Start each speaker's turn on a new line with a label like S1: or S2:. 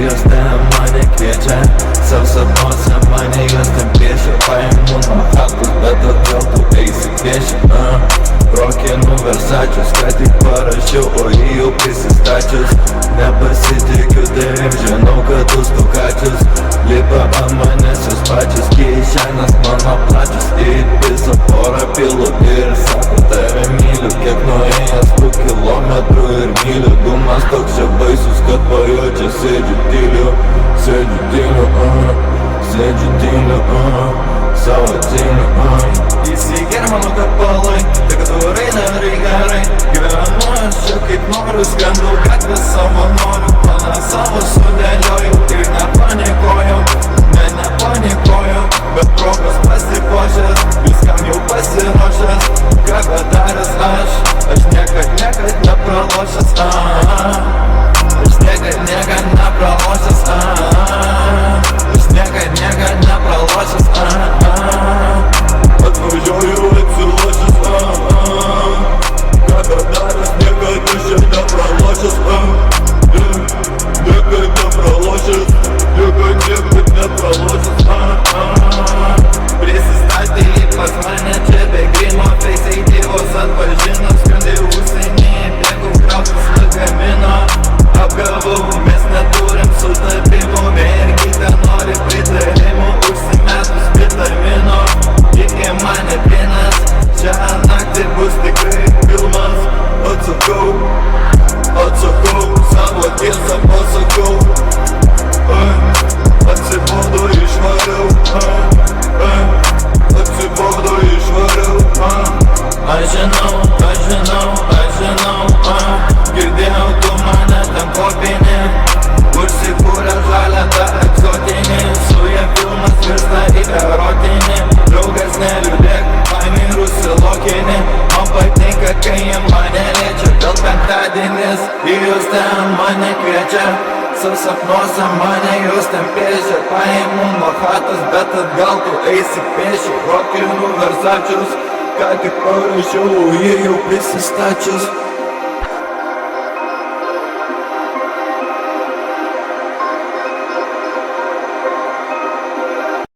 S1: jos ten mane kviečia, savo sapnuose mane jos ten piešia. Paimu nuo chatos, bet atgal tu eisi piešia. Rokinu Versačius, ką tik parašiau, o jį jau prisistačius. Nepasitikiu tavim, žinau, kad tu stukačius. Lipa ant manęs jos pačios, kišenės mano plačius. Į visą porą pilu ir sako, tave myliu. Kiek nuėjęs tų kilometrų ir myliu. Dumas toks čia baisus, kad po jo čia sėdžiu tyliu. Sėdžiu tyliu, sėdžiu tyliu, savo tyliu. Įsiger mano kapalai, tai kad varai darai gerai. Gyvenu aš čia kaip noriu, skrendu gatvę savo noriu. Planą savo sudėliojau ir nepanikojau, nepanikojau. Bet progos pasipuošęs, viskam jau pasiruošęs. Ką padaręs aš niekad nepralošęs. Aš niekad nepralošęs. Aš niekad nepralošęs. Atvažiuoju atsilošęs. Ką padaręs, niekad aš čia nepralošęs. Niekad nepralošęs. Niekad nepralošęs. Prisistatė pas mane čia be grimo face, tėvos atpažino, skandai užsienyje, bėgau krautis lagamino. Apgavau, mes neturim sutapimų, mergytė nori pritarimų, užsimetus vitamino. Iki mane pinas, šią naktį bus tikrai filmas. Atsakau, savo tiesą pasakau. Atsibodo išvariau. Atsibodo išvariau. Aš žinau. Girdėjau, tu mane ten kopinė. Užsikūrė žalia ta egzotinė. Su ja filmas virsta į erotinį. Draugas neliūdėk, paimirusi lokinį. Man patinka, kai jie mane liečia. Vėl penktadienis, ir jūs ten mane kviečia. Savo sapnuose mane jūs ten piešia. Paimu nuo chatos, bet atgal tu eisi piešia. Rokinu Versačius, ką tik parašiau, jie jau prisistačius.